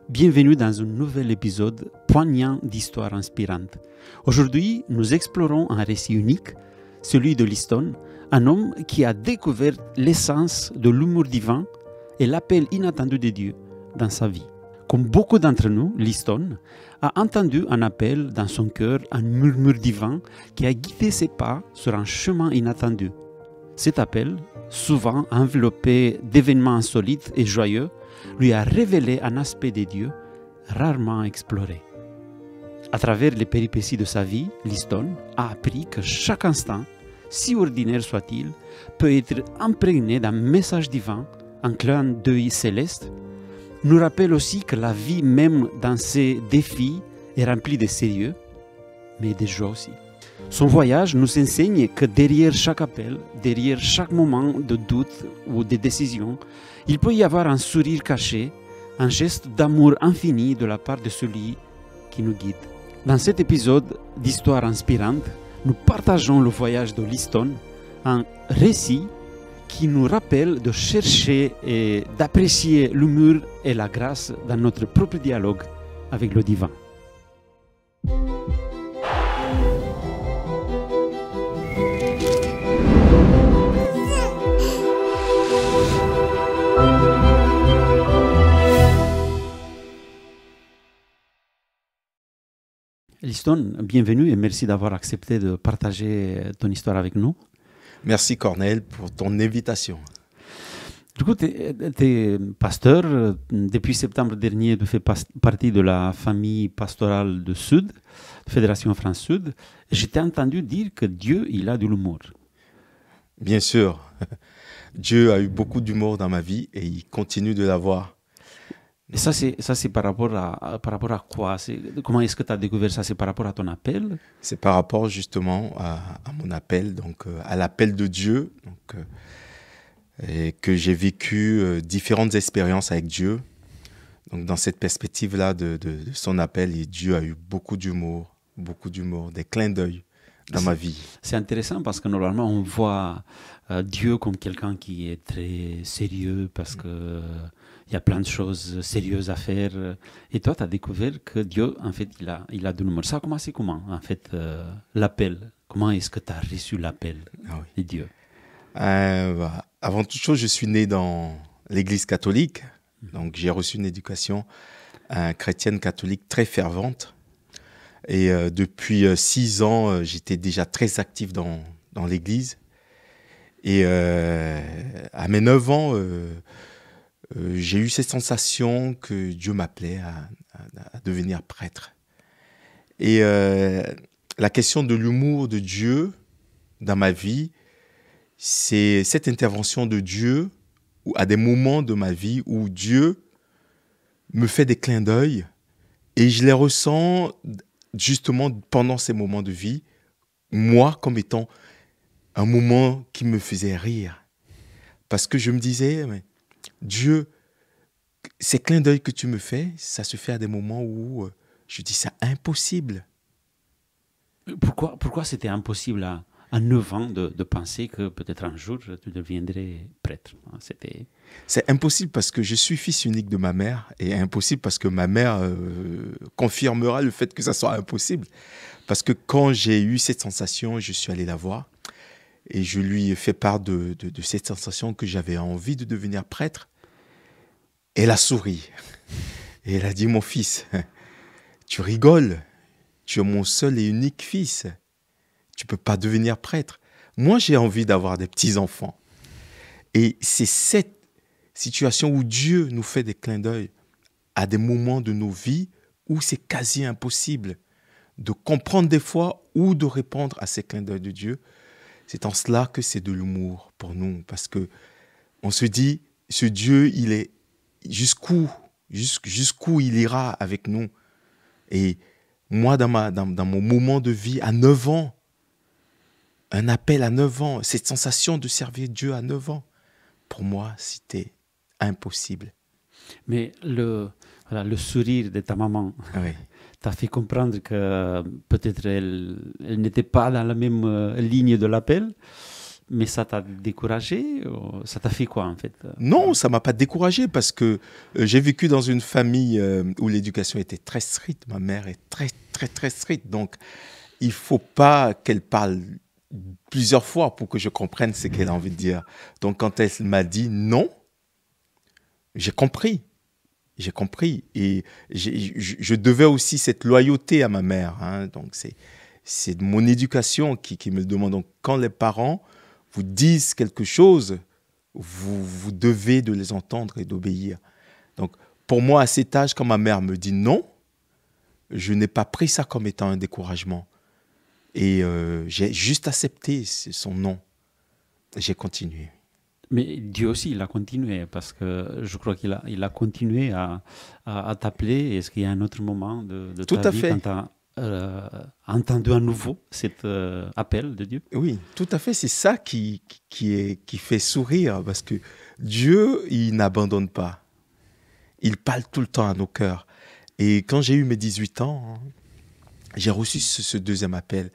Bienvenue dans un nouvel épisode poignant d'histoires inspirantes. Aujourd'hui, nous explorons un récit unique, celui de Liston, un homme qui a découvert l'essence de l'humour divin et l'appel inattendu de Dieu dans sa vie. Comme beaucoup d'entre nous, Liston a entendu un appel dans son cœur, un murmure divin qui a guidé ses pas sur un chemin inattendu. Cet appel, souvent enveloppé d'événements insolites et joyeux, lui a révélé un aspect de Dieu rarement exploré. À travers les péripéties de sa vie, Liston a appris que chaque instant, si ordinaire soit-il, peut être imprégné d'un message divin, un clin d'œil céleste, nous rappelle aussi que la vie, même dans ses défis, est remplie de sérieux, mais de joie aussi. Son voyage nous enseigne que derrière chaque appel, derrière chaque moment de doute ou de décision, il peut y avoir un sourire caché, un geste d'amour infini de la part de celui qui nous guide. Dans cet épisode d'Histoire inspirante, nous partageons le voyage de Liston, un récit qui nous rappelle de chercher et d'apprécier l'humour et la grâce dans notre propre dialogue avec le divin. Liston, bienvenue et merci d'avoir accepté de partager ton histoire avec nous. Merci Cornel pour ton invitation. Du coup, tu es pasteur. Depuis septembre dernier, tu fais partie de la famille pastorale de Sud, Fédération France Sud. Je t'ai entendu dire que Dieu, il a de l'humour. Bien sûr, Dieu a eu beaucoup d'humour dans ma vie et il continue de l'avoir. Et ça, c'est par rapport à quoi? Comment est-ce que tu as découvert ça? C'est par rapport à ton appel? C'est par rapport justement à mon appel, donc à l'appel de Dieu, et que j'ai vécu différentes expériences avec Dieu. Donc dans cette perspective-là de son appel, et Dieu a eu beaucoup d'humour, des clins d'œil dans ma vie. C'est intéressant parce que normalement on voit Dieu comme quelqu'un qui est très sérieux parce que il y a plein de choses sérieuses à faire. Et toi, tu as découvert que Dieu, en fait, il a de l'humour. Ça a commencé comment, en fait, l'appel? Comment est-ce que tu as reçu l'appel de Dieu? Avant toute chose, je suis né dans l'église catholique. Donc, j'ai reçu une éducation chrétienne catholique très fervente. Et depuis 6 ans, j'étais déjà très actif dans l'église. Et à mes 9 ans, j'ai eu cette sensation que Dieu m'appelait à devenir prêtre. Et la question de l'humour de Dieu dans ma vie, c'est cette intervention de Dieu à des moments de ma vie où Dieu me fait des clins d'œil et je les ressens justement pendant ces moments de vie, moi comme étant un moment qui me faisait rire. Parce que je me disais, mais Dieu, ces clins d'œil que tu me fais, ça se fait à des moments où je dis c'est impossible. Pourquoi c'était impossible à 9 ans de penser que peut-être un jour tu deviendrais prêtre? C'est impossible parce que je suis fils unique de ma mère et impossible parce que ma mère confirmera le fait que ça soit impossible. Parce que quand j'ai eu cette sensation, je suis allé la voir et je lui ai fait part de cette sensation que j'avais envie de devenir prêtre. Elle a souri et elle a dit, mon fils, tu rigoles, tu es mon seul et unique fils. Tu ne peux pas devenir prêtre. Moi, j'ai envie d'avoir des petits-enfants. Et c'est cette situation où Dieu nous fait des clins d'œil à des moments de nos vies où c'est quasi impossible de comprendre des fois ou de répondre à ces clins d'œil de Dieu. C'est en cela que c'est de l'humour pour nous. Parce qu'on se dit, ce Dieu, il est jusqu'où il ira avec nous. Et moi, dans mon moment de vie, à 9 ans, un appel à 9 ans, cette sensation de servir Dieu à 9 ans, pour moi, c'était impossible. Mais le sourire de ta maman t'a fait comprendre que peut-être elle n'était pas dans la même ligne de l'appel. Mais ça t'a découragé? Ça t'a fait quoi, en fait? Non, ça m'a pas découragé parce que j'ai vécu dans une famille où l'éducation était très stricte. Ma mère est très, très, très stricte. Donc, il faut pas qu'elle parle plusieurs fois pour que je comprenne ce qu'elle a envie de dire. Donc, quand elle m'a dit non, j'ai compris. J'ai compris. Et je devais aussi cette loyauté à ma mère. Hein. Donc, c'est mon éducation qui me demande. Donc, quand les parents vous disent quelque chose, vous devez de les entendre et d'obéir. Donc, pour moi, à cet âge, quand ma mère me dit non, je n'ai pas pris ça comme étant un découragement. Et j'ai juste accepté son non. J'ai continué. Mais Dieu aussi, il a continué, parce que je crois qu'il a continué à t'appeler. Est-ce qu'il y a un autre moment de Tout ta à vie fait. quand tu as entendu à nouveau cet appel de Dieu? Oui, tout à fait. C'est ça qui fait sourire, parce que Dieu, il n'abandonne pas. Il parle tout le temps à nos cœurs. Et quand j'ai eu mes 18 ans, hein, j'ai reçu ce deuxième appel.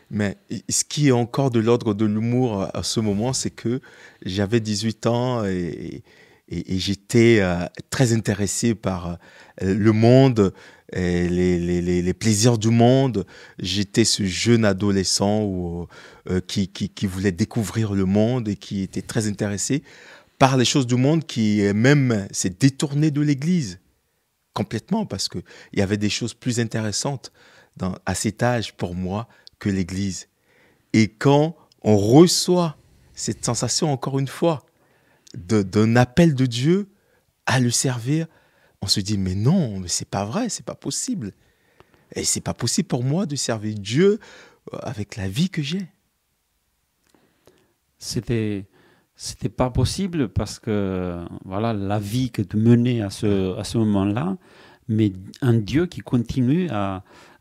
Mais ce qui est encore de l'ordre de l'humour à ce moment, c'est que j'avais 18 ans et j'étais très intéressé par le monde, et les plaisirs du monde. J'étais ce jeune adolescent qui voulait découvrir le monde et qui était très intéressé par les choses du monde, qui même s'est détourné de l'Église complètement, parce qu'il y avait des choses plus intéressantes à cet âge pour moi que l'Église. Et quand on reçoit cette sensation, encore une fois, d'un appel de Dieu à le servir, on se dit, mais non, mais c'est pas vrai, c'est pas possible. Et c'est pas possible pour moi de servir Dieu avec la vie que j'ai. C'était pas possible parce que voilà la vie que tu menais à ce moment-là, mais un Dieu qui continue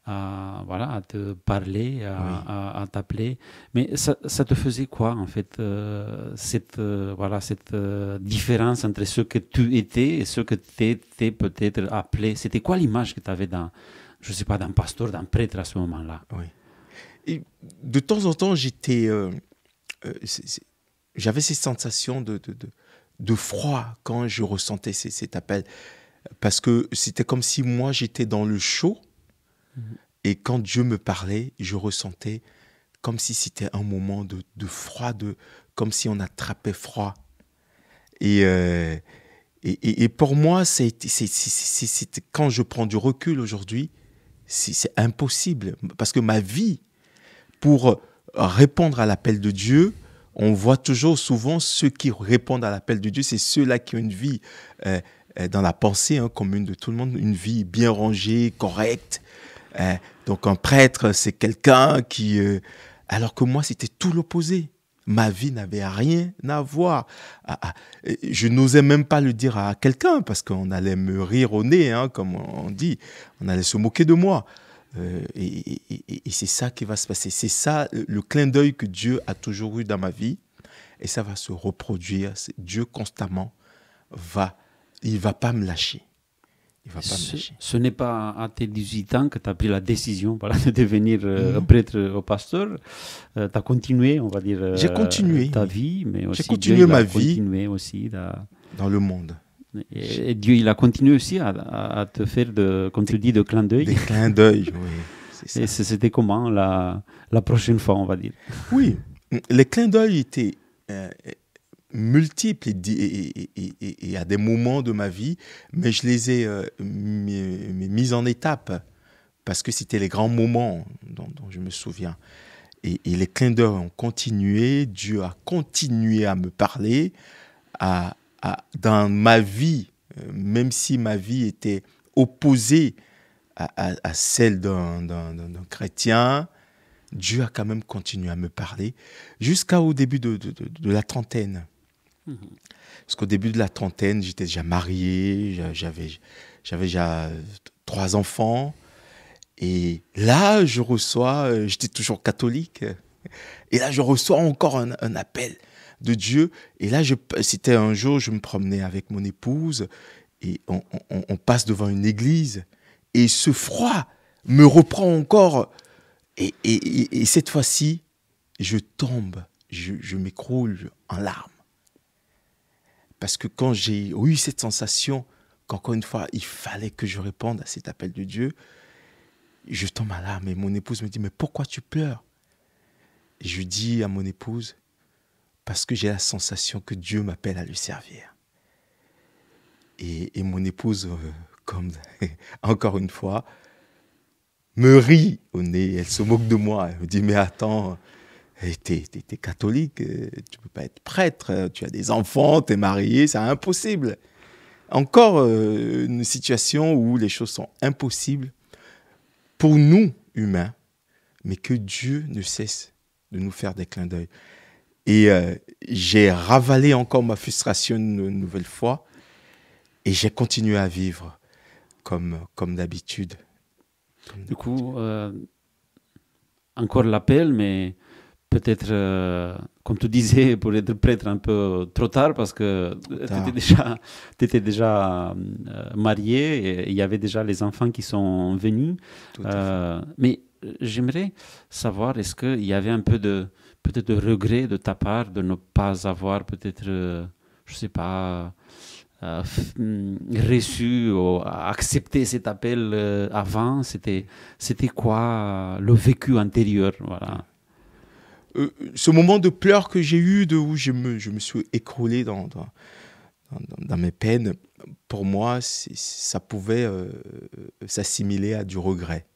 voilà, à te parler, Oui. à t'appeler. Mais ça te faisait quoi, en fait, cette différence entre ce que tu étais et ce que tu étais peut-être appelé? C'était quoi l'image que tu avais je ne sais pas, d'un pasteur, d'un prêtre à ce moment-là? Oui. Et de temps en temps, j'avais ces sensations de froid quand je ressentais cet appel. Parce que c'était comme si moi, j'étais dans le chaud. Et quand Dieu me parlait, je ressentais comme si c'était un moment de froid, comme si on attrapait froid. Et pour moi, quand je prends du recul aujourd'hui, c'est impossible. Parce que ma vie, pour répondre à l'appel de Dieu, on voit toujours souvent ceux qui répondent à l'appel de Dieu, c'est ceux-là qui ont une vie dans la pensée commune de tout le monde, une vie bien rangée, correcte. Donc un prêtre, c'est quelqu'un qui... alors que moi, c'était tout l'opposé. Ma vie n'avait rien à voir. Je n'osais même pas le dire à quelqu'un parce qu'on allait me rire au nez, comme on dit. On allait se moquer de moi. Et c'est ça qui va se passer. C'est ça le clin d'œil que Dieu a toujours eu dans ma vie. Et ça va se reproduire. Dieu constamment il ne va pas me lâcher. Ce n'est pas à tes 18 ans que tu as pris la décision de devenir prêtre ou pasteur. Tu as continué, on va dire, j'ai continué, ta vie, mais aussi j'ai continué ma vie aussi dans le monde. Et Dieu, il a continué aussi à te faire, comme tu dis, de clins d'œil. Des clins d'œil, oui. C'est ça. Et c'était comment la prochaine fois, on va dire? Oui, les clins d'œil étaient multiples et à des moments de ma vie, mais je les ai mis en étapes parce que c'était les grands moments dont je me souviens. Et les clins d'œil ont continué, Dieu a continué à me parler dans ma vie, même si ma vie était opposée à celle d'un chrétien. Dieu a quand même continué à me parler jusqu'au début de la trentaine. Parce qu'au début de la trentaine, j'étais déjà marié, j'avais déjà 3 enfants. Et là, j'étais toujours catholique, et là, je reçois encore un appel de Dieu. Et là, c'était un jour, je me promenais avec mon épouse, et on passe devant une église, et ce froid me reprend encore. Et cette fois-ci, je tombe je m'écroule en larmes. Parce que quand j'ai eu cette sensation qu'encore une fois, il fallait que je réponde à cet appel de Dieu, je tombe en larmes et mon épouse me dit, mais pourquoi tu pleures? Et je dis à mon épouse, parce que j'ai la sensation que Dieu m'appelle à lui servir. Et mon épouse, comme encore une fois, me rit au nez, elle se moque de moi, elle me dit, mais attends, t'es catholique, tu peux pas être prêtre, tu as des enfants, t'es marié, c'est impossible. Encore une situation où les choses sont impossibles pour nous, humains, mais que Dieu ne cesse de nous faire des clins d'œil. Et j'ai ravalé encore ma frustration une nouvelle fois et j'ai continué à vivre comme d'habitude. Du coup, encore l'appel, mais peut-être, comme tu disais, pour être prêtre un peu trop tard parce que tu étais déjà marié et il y avait déjà les enfants qui sont venus. Mais j'aimerais savoir, est-ce qu'il y avait un peu peut-être de regret de ta part de ne pas avoir peut-être, je ne sais pas, reçu ou accepté cet appel avant? C'était quoi le vécu antérieur, voilà. Ce moment de pleurs que j'ai eu, où je me suis écroulé dans mes peines, pour moi, ça pouvait s'assimiler à du regret.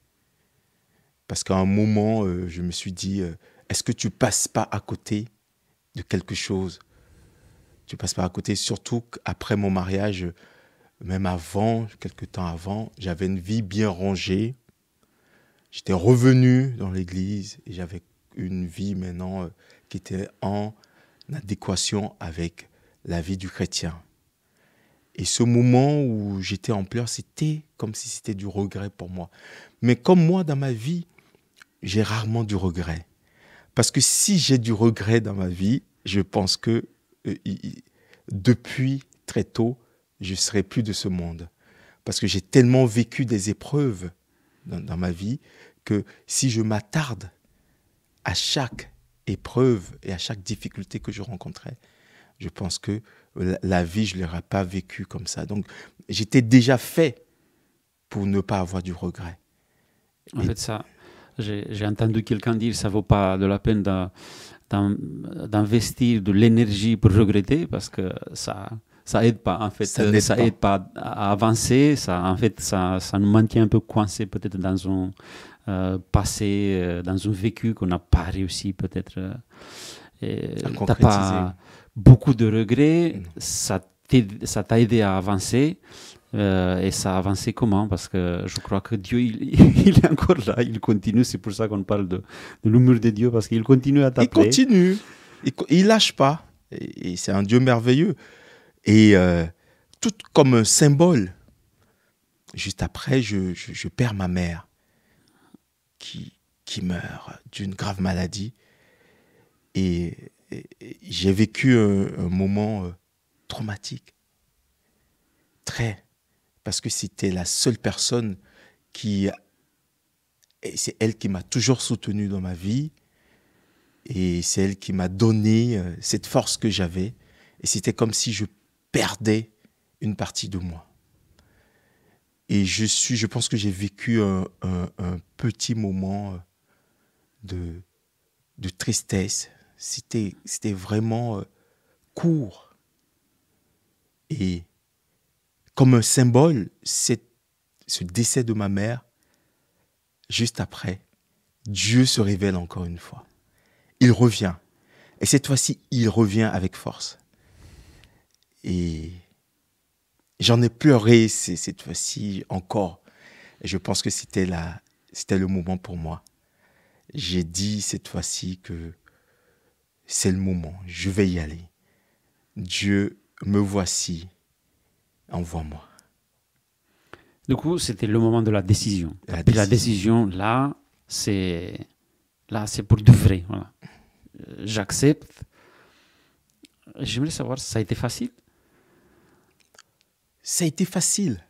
Parce qu'à un moment, je me suis dit, est-ce que tu passes pas à côté de quelque chose? Tu passes pas à côté, surtout qu'après mon mariage, même avant, quelques temps avant, j'avais une vie bien rangée. J'étais revenu dans l'église et j'avais une vie maintenant qui était en adéquation avec la vie du chrétien. Et ce moment où j'étais en pleurs, c'était comme si c'était du regret pour moi. Mais comme moi, dans ma vie, j'ai rarement du regret. Parce que si j'ai du regret dans ma vie, je pense que depuis très tôt, je ne serai plus de ce monde. Parce que j'ai tellement vécu des épreuves dans ma vie que si je m'attarde à chaque épreuve et à chaque difficulté que je rencontrais, je pense que la vie, je ne l'aurais pas vécue comme ça. Donc, j'étais déjà fait pour ne pas avoir du regret. En fait, ça, j'ai entendu quelqu'un dire que ça ne vaut pas de la peine d'investir de l'énergie pour regretter parce que ça aide pas, en fait. Ça aide pas à avancer. Ça nous maintient un peu coincés peut-être dans un passé, dans un vécu qu'on n'a pas réussi peut-être. T'as pas beaucoup de regrets. Ça t'a aidé à avancer. Et ça a avancé comment? Parce que je crois que Dieu, il est encore là, il continue. C'est pour ça qu'on parle de l'humour de Dieu, parce qu'il continue à t'appeler. Il continue, il lâche pas. Et c'est un Dieu merveilleux. Et tout comme un symbole, juste après, je perds ma mère qui meurt d'une grave maladie. Et j'ai vécu un moment traumatique. Très. Parce que c'était la seule personne et c'est elle qui m'a toujours soutenu dans ma vie. Et c'est elle qui m'a donné cette force que j'avais. Et c'était comme si je perdais une partie de moi. Et je pense que j'ai vécu un petit moment de tristesse. C'était vraiment court. Et comme un symbole, ce décès de ma mère, juste après, Dieu se révèle encore une fois. Il revient. Et cette fois-ci, il revient avec force. Et j'en ai pleuré cette fois-ci encore. Et je pense que c'était le moment pour moi. J'ai dit cette fois-ci que c'est le moment, je vais y aller. Dieu, me voici, envoie-moi. Du coup, c'était le moment de la décision. La décision, là, c'est pour de vrai. Voilà. J'accepte. J'aimerais savoir, ça a été facile? Ça a été facile.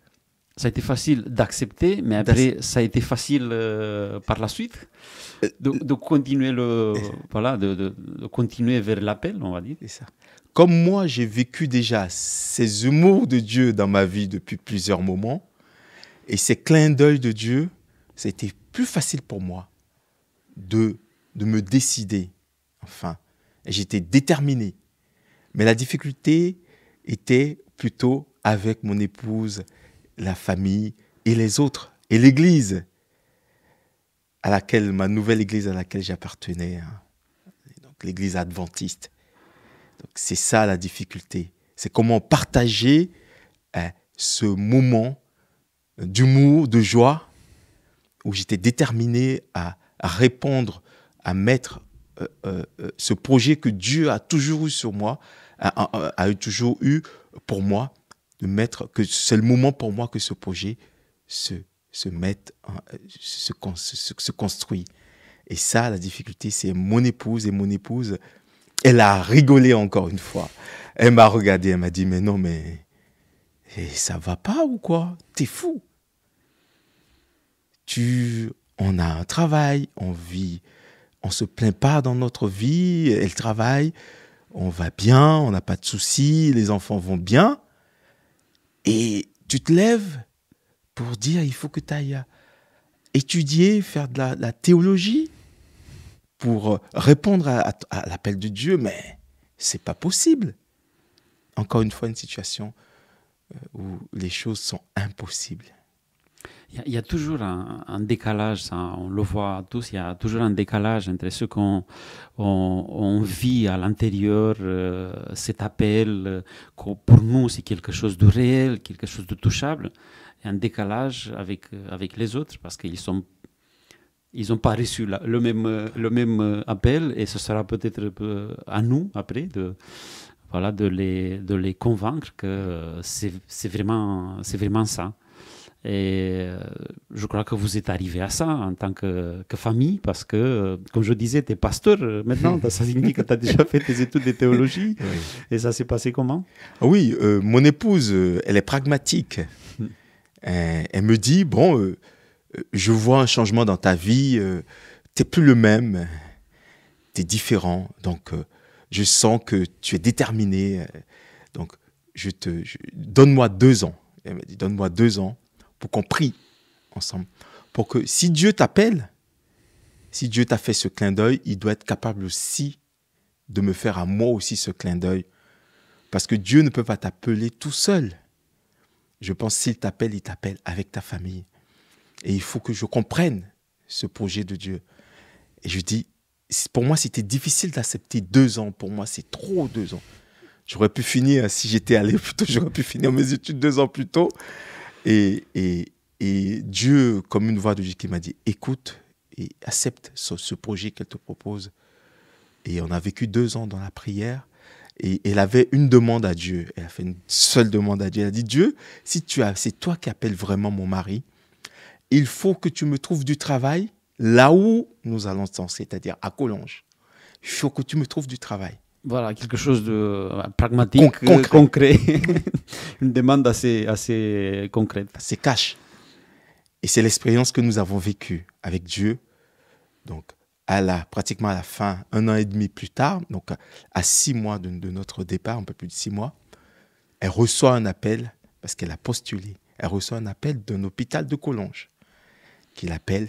Ça a été facile d'accepter, mais après, ça a été facile par la suite de continuer de continuer vers l'appel, on va dire. C'est ça. Comme moi, j'ai vécu déjà ces humours de Dieu dans ma vie depuis plusieurs moments, et ces clins d'œil de Dieu, ça a été plus facile pour moi de me décider. Enfin, j'étais déterminé. Mais la difficulté était plutôt avec mon épouse, la famille et les autres, et l'église ma nouvelle église à laquelle j'appartenais, hein. Donc l'église adventiste. Donc c'est ça la difficulté. C'est comment partager ce moment d'humour, de joie, où j'étais déterminé à répondre, à mettre ce projet que Dieu a toujours eu sur moi, a toujours eu pour moi, de mettre que c'est le moment pour moi que ce projet se construit. Et ça, la difficulté, c'est mon épouse. Et mon épouse, elle a rigolé encore une fois. Elle m'a regardé, elle m'a dit, mais non, mais ça va pas ou quoi? T'es fou. On a un travail, on vit, on se plaint pas dans notre vie, elle travaille, on va bien, on n'a pas de soucis, les enfants vont bien. Et tu te lèves pour dire, il faut que tu ailles étudier, faire de la théologie pour répondre à l'appel de Dieu, mais c'est pas possible. Encore une fois, une situation où les choses sont impossibles. Il y a toujours un décalage, ça, on le voit tous, il y a toujours un décalage entre ce qu'on vit à l'intérieur, cet appel, pour nous c'est quelque chose de réel, quelque chose de touchable, et un décalage avec les autres, parce qu'ils n'ont pas reçu le même appel, et ce sera peut-être à nous, après, de les convaincre que c'est vraiment ça. Et je crois que vous êtes arrivé à ça en tant que famille, parce que, comme je disais, tu es pasteur maintenant, ça signifie que tu as déjà fait tes études de théologie. Oui. Et ça s'est passé comment? Oui, mon épouse, elle est pragmatique. Elle me dit, bon, je vois un changement dans ta vie, tu n'es plus le même, tu es différent, donc je sens que tu es déterminé, donc donne-moi 2 ans. Elle m'a dit, donne-moi 2 ans pour qu'on prie ensemble. Pour que si Dieu t'appelle, si Dieu t'a fait ce clin d'œil, il doit être capable aussi de me faire à moi aussi ce clin d'œil. Parce que Dieu ne peut pas t'appeler tout seul. Je pense que s'il t'appelle, il t'appelle avec ta famille. Et il faut que je comprenne ce projet de Dieu. Et je dis, pour moi, c'était difficile d'accepter 2 ans. Pour moi, c'est trop 2 ans. J'aurais pu finir, si j'étais allé plus tôt, j'aurais pu finir mes études 2 ans plus tôt. Et Dieu, comme une voix de Dieu qui m'a dit, écoute et accepte ce projet qu'elle te propose. Et on a vécu 2 ans dans la prière. Et elle avait une demande à Dieu. Elle a fait une seule demande à Dieu. Elle a dit, Dieu, si c'est toi qui appelles vraiment mon mari, il faut que tu me trouves du travail là où nous allons danser, c'est-à-dire à Collonges. Il faut que tu me trouves du travail. Voilà, quelque chose de pragmatique, concret. Une demande assez concrète. C'est cash. Et c'est l'expérience que nous avons vécue avec Dieu. Donc, pratiquement à la fin, 1 an et demi plus tard, donc à 6 mois de notre départ, un peu plus de 6 mois, elle reçoit un appel, parce qu'elle a postulé, elle reçoit un appel d'un hôpital de Collonges, qui l'appelle,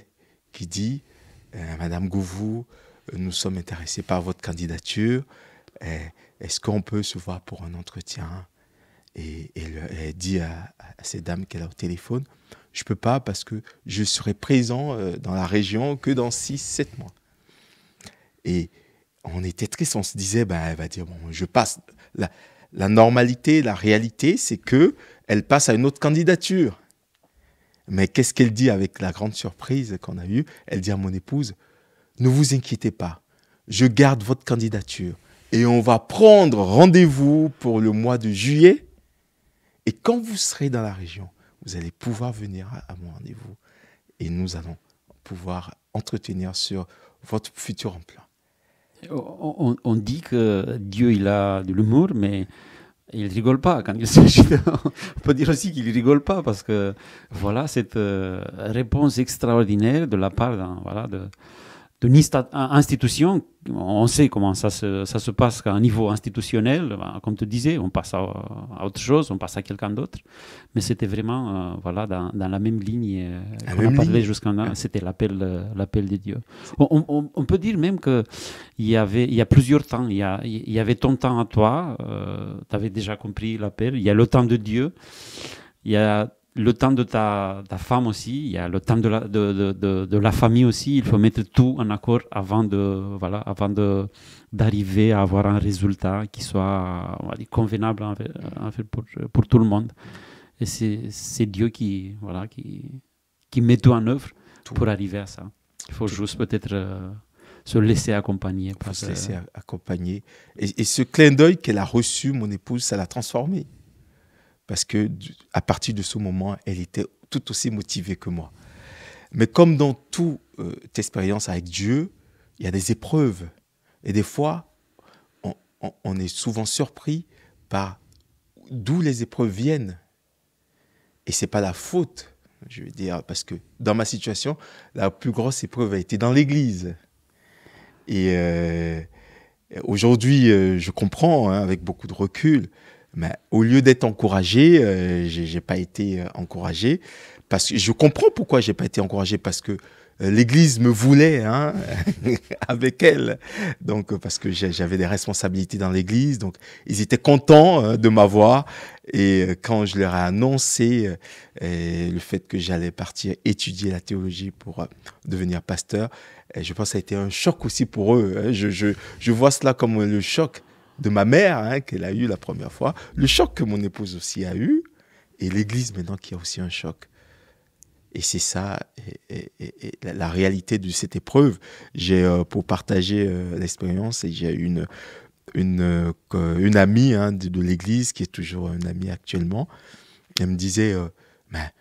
qui dit « Madame Gouvou, nous sommes intéressés par votre candidature. Est-ce qu'on peut se voir pour un entretien ?» Et elle dit à ces dames qu'elle a au téléphone, « Je ne peux pas parce que je serai présent dans la région que dans 6-7 mois. » Et on était tristes, on se disait, elle va dire, bon, je passe. La normalité, la réalité, c'est qu'elle passe à une autre candidature. Mais qu'est-ce qu'elle dit avec la grande surprise qu'on a eue? Elle dit à mon épouse, ne vous inquiétez pas, je garde votre candidature et on va prendre rendez-vous pour le mois de juillet. Et quand vous serez dans la région, vous allez pouvoir venir à mon rendez-vous et nous allons pouvoir entretenir sur votre futur emploi. On dit que Dieu, il a de l'humour, mais Il rigole pas quand il s'agit de... On peut dire aussi qu'il rigole pas parce que voilà cette réponse extraordinaire de la part d'une institution. On sait comment ça se passe à un niveau institutionnel. Comme tu disais, on passe à autre chose, on passe à quelqu'un d'autre. Mais c'était vraiment voilà, dans la même ligne qu'on a parlé jusqu'à maintenant. C'était l'appel de Dieu. On peut dire même qu'il y a plusieurs temps. Il y avait ton temps à toi. Tu avais déjà compris l'appel. Il y a le temps de Dieu. Il y a le temps de ta femme aussi, il y a le temps de la famille aussi. Il faut mettre tout en accord avant d'arriver à avoir un résultat qui soit convenable pour tout le monde. Et c'est Dieu qui met tout en œuvre pour arriver à ça. Il faut juste peut-être se laisser accompagner. Il faut se laisser accompagner. Et ce clin d'œil qu'elle a reçu, mon épouse, ça l'a transformé. Parce qu'à partir de ce moment, elle était tout aussi motivée que moi. Mais comme dans toute expérience avec Dieu, il y a des épreuves. Et des fois, on est souvent surpris par d'où les épreuves viennent. Et ce n'est pas la faute, je veux dire, parce que dans ma situation, la plus grosse épreuve a été dans l'église. Et aujourd'hui, je comprends, avec beaucoup de recul. Mais au lieu d'être encouragé, j'ai pas été encouragé parce que je comprends pourquoi j'ai pas été encouragé parce que l'Église me voulait avec elle, donc parce que j'avais des responsabilités dans l'Église, donc ils étaient contents de m'avoir et quand je leur ai annoncé le fait que j'allais partir étudier la théologie pour devenir pasteur, je pense que ça a été un choc aussi pour eux. Je vois cela comme le choc de ma mère, qu'elle a eu la première fois, le choc que mon épouse aussi a eu, et l'Église maintenant qui a aussi un choc. Et c'est ça, et la réalité de cette épreuve. J'ai, pour partager l'expérience, et j'ai une amie de l'Église, qui est toujours une amie actuellement, elle me disait, mais,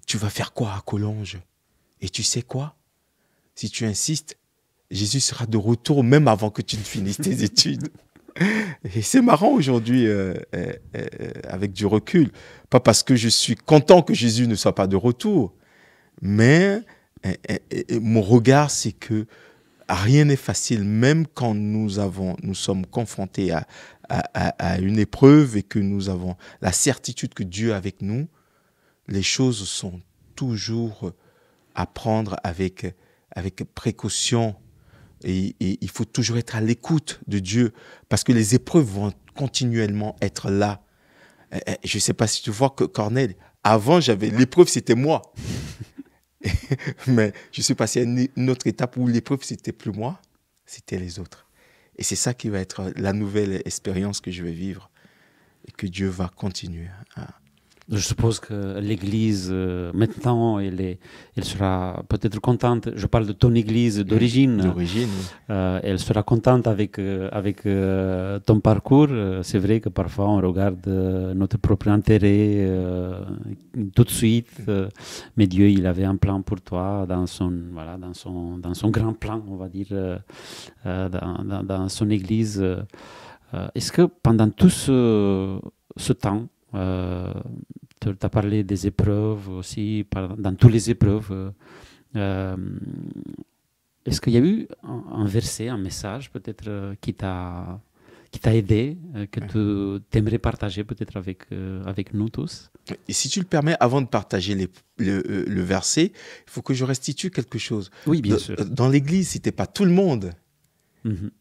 tu vas faire quoi à Collonges? Et tu sais quoi? Si tu insistes, Jésus sera de retour même avant que tu ne finisses tes études. Et c'est marrant aujourd'hui, avec du recul. Pas parce que je suis content que Jésus ne soit pas de retour, mais mon regard, c'est que rien n'est facile, même quand nous sommes confrontés à une épreuve et que nous avons la certitude que Dieu est avec nous, les choses sont toujours à prendre avec précaution. Et il faut toujours être à l'écoute de Dieu parce que les épreuves vont continuellement être là. Je ne sais pas si tu vois que Cornel, avant, l'épreuve, c'était moi. Mais je suis passé à une autre étape où l'épreuve, c'était plus moi, c'était les autres. Et c'est ça qui va être la nouvelle expérience que je vais vivre et que Dieu va continuer à... Je suppose que l'Église, maintenant, elle sera peut-être contente. Je parle de ton Église d'origine. D'origine, oui. Elle sera contente avec ton parcours. C'est vrai que parfois, on regarde notre propre intérêt tout de suite. Mais Dieu, il avait un plan pour toi dans son grand plan, on va dire, dans son Église. Est-ce que pendant tout ce temps, tu as parlé des épreuves aussi, dans toutes les épreuves. Est-ce qu'il y a eu un verset, un message peut-être qui t'a aidé, que tu aimerais partager peut-être avec nous tous? Et si tu le permets, avant de partager le verset, il faut que je restitue quelque chose. Oui, bien sûr. Dans l'Église, ce n'était pas tout le monde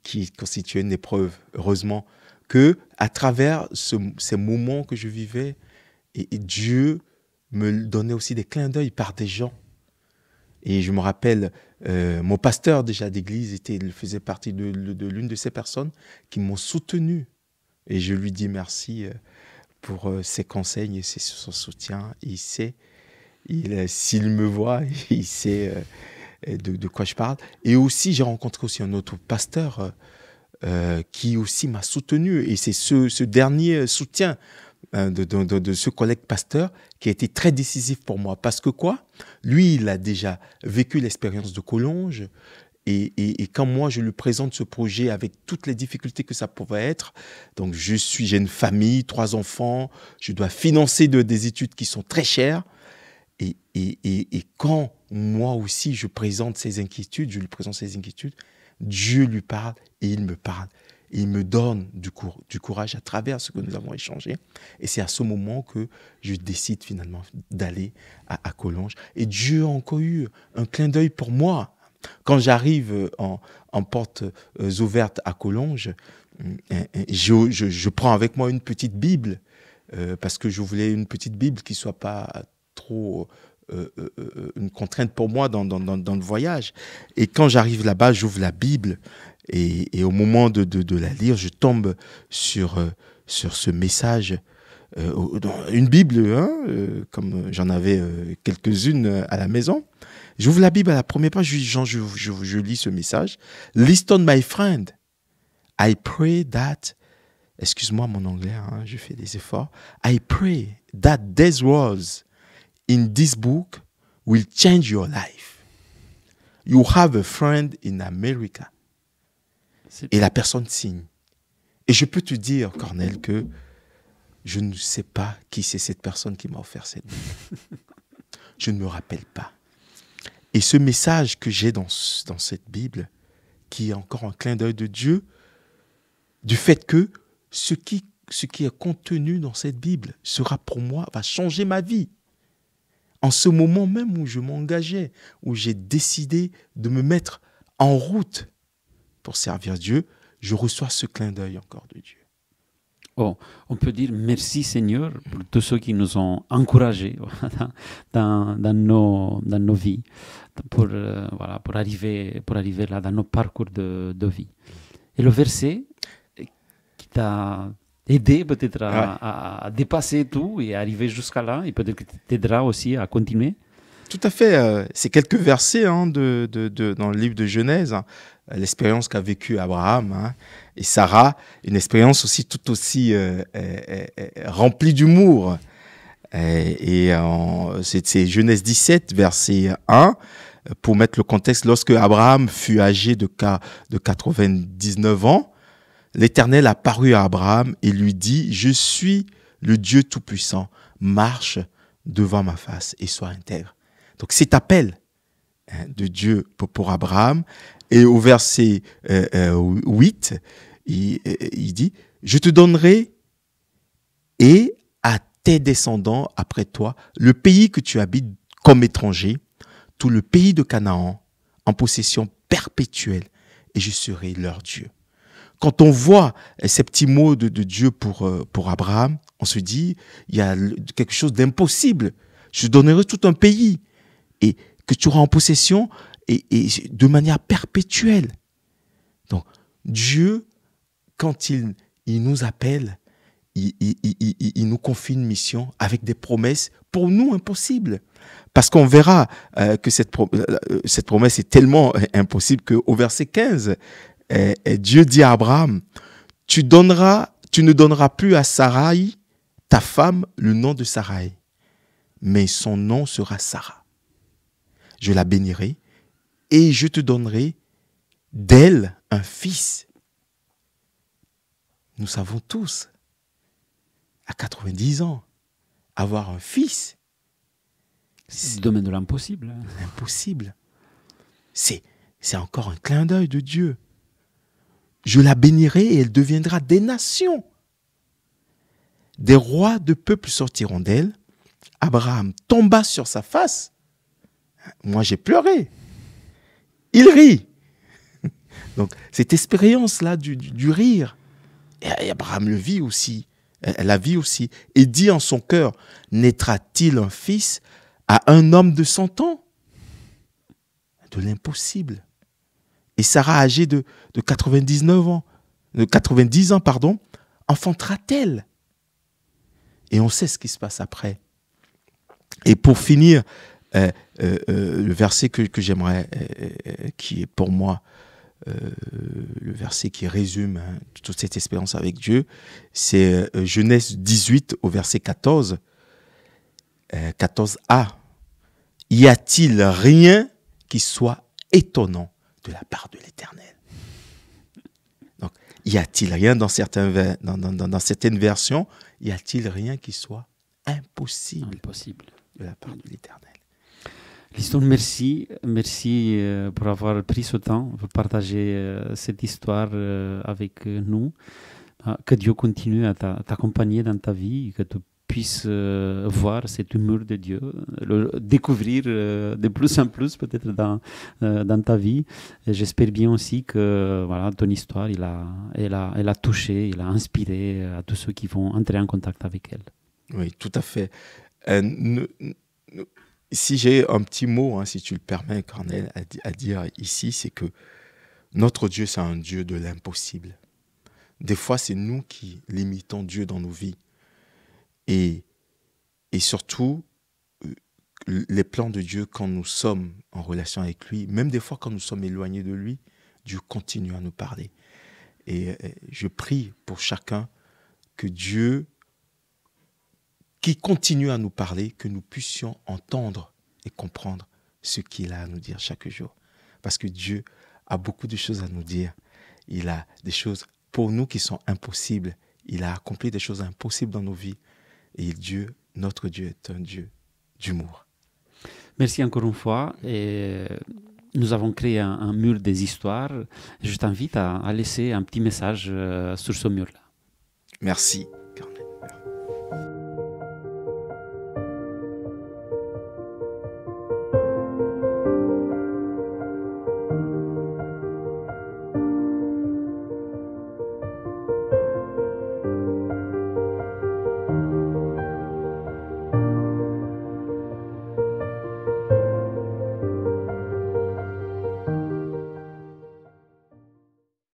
qui constituait une épreuve, heureusement, que à travers ces moments que je vivais, et Dieu me donnait aussi des clins d'œil par des gens. Et je me rappelle, mon pasteur déjà d'église il faisait partie de l'une de ces personnes qui m'ont soutenu. Et je lui dis merci pour ses conseils et son soutien. Il sait, s'il me voit, il sait de quoi je parle. Et aussi, j'ai rencontré aussi un autre pasteur qui aussi m'a soutenu. Et c'est ce dernier soutien de ce collègue pasteur qui a été très décisif pour moi. Parce que quoi? Lui, il a déjà vécu l'expérience de Collonges Et quand moi, je lui présente ce projet avec toutes les difficultés que ça pouvait être, donc j'ai une famille, 3 enfants, je dois financer des études qui sont très chères. Et quand moi aussi, je lui présente ces inquiétudes, Dieu lui parle et il me parle. Et il me donne du courage à travers ce que nous avons échangé. Et c'est à ce moment que je décide finalement d'aller à Collonges. Et Dieu a encore eu un clin d'œil pour moi. Quand j'arrive en portes ouvertes à Collonges, je prends avec moi une petite Bible, parce que je voulais une petite Bible qui ne soit pas trop une contrainte pour moi dans le voyage. Et quand j'arrive là-bas, j'ouvre la Bible et au moment de la lire, je tombe sur ce message. Une Bible, comme j'en avais quelques-unes à la maison. J'ouvre la Bible à la première page, je lis ce message. Listen, my friend, I pray that, excuse-moi mon anglais, je fais des efforts. I pray that these words in this book will change your life. You have a friend in America. Et la personne signe. Et je peux te dire, Cornel, que je ne sais pas qui c'est cette personne qui m'a offert cette Bible. Je ne me rappelle pas. Et ce message que j'ai dans cette Bible, qui est encore un clin d'œil de Dieu, du fait que ce qui est contenu dans cette Bible sera pour moi, va changer ma vie. En ce moment même où je m'engageais, où j'ai décidé de me mettre en route pour servir Dieu, je reçois ce clin d'œil encore de Dieu. Oh, on peut dire merci Seigneur pour tous ceux qui nous ont encouragés dans nos vies, pour arriver là dans nos parcours de vie. Et le verset qui t'a aidé peut-être à dépasser tout et arriver jusqu'à là, et peut-être que t'aidera aussi à continuer. Tout à fait. C'est quelques versets dans le livre de Genèse, l'expérience qu'a vécue Abraham et Sarah, une expérience aussi tout aussi remplie d'humour. C'est Genèse 17, verset 1, pour mettre le contexte. Lorsque Abraham fut âgé de 99 ans, l'Éternel apparut à Abraham et lui dit « Je suis le Dieu Tout-Puissant, marche devant ma face et sois intègre. » Donc cet appel de Dieu pour Abraham, et au verset 8, il dit « Je te donnerai et à tes descendants après toi le pays que tu habites comme étranger, tout le pays de Canaan, en possession perpétuelle, et je serai leur Dieu. » Quand on voit ces petits mots de Dieu pour Abraham, on se dit, il y a quelque chose d'impossible. Je donnerai tout un pays et que tu auras en possession et de manière perpétuelle. Donc, Dieu, quand il nous appelle, il nous confie une mission avec des promesses pour nous impossibles. Parce qu'on verra que cette promesse est tellement impossible qu'au verset 15, Dieu dit à Abraham, tu ne donneras plus à Sarai, ta femme, le nom de Sarai, mais son nom sera Sarah. Je la bénirai et je te donnerai d'elle un fils. Nous savons tous, à 90 ans, avoir un fils, c'est le domaine de l'impossible. Impossible. C'est encore un clin d'œil de Dieu. Je la bénirai et elle deviendra des nations. Des rois de peuples sortiront d'elle. Abraham tomba sur sa face. Moi, j'ai pleuré. Il rit. Donc, cette expérience-là du rire, et Abraham le vit aussi. Elle la vit aussi. Et dit en son cœur, naîtra-t-il un fils à un homme de 100 ans? De l'impossible. Et Sarah, âgée de 90 ans, enfantera-t-elle? Et on sait ce qui se passe après. Et pour finir, le verset que j'aimerais, qui est pour moi le verset qui résume toute cette expérience avec Dieu, c'est Genèse 18 au verset 14. 14a. Y a-t-il rien qui soit étonnant de la part de l'Éternel. Donc, y a-t-il rien dans certaines versions, y a-t-il rien qui soit impossible de la part de l'Éternel? Liston, merci pour avoir pris ce temps, pour partager cette histoire avec nous. Que Dieu continue à t'accompagner dans ta vie, que tu puisses voir cet humour de Dieu, le découvrir de plus en plus peut-être dans ta vie. Et j'espère bien aussi que voilà, ton histoire, elle a touché, elle a inspiré à tous ceux qui vont entrer en contact avec elle. Oui, tout à fait. Si j'ai un petit mot, si tu le permets, Cornel, à dire ici, c'est que notre Dieu, c'est un Dieu de l'impossible. Des fois, c'est nous qui limitons Dieu dans nos vies. Et surtout, les plans de Dieu, quand nous sommes en relation avec lui, même des fois quand nous sommes éloignés de lui, Dieu continue à nous parler. Et je prie pour chacun que Dieu, qui continue à nous parler, que nous puissions entendre et comprendre ce qu'il a à nous dire chaque jour. Parce que Dieu a beaucoup de choses à nous dire. Il a des choses pour nous qui sont impossibles. Il a accompli des choses impossibles dans nos vies. Et Dieu, notre Dieu, est un Dieu d'humour. Merci encore une fois. Et nous avons créé un mur des histoires. Je t'invite à laisser un petit message sur ce mur-là. Merci.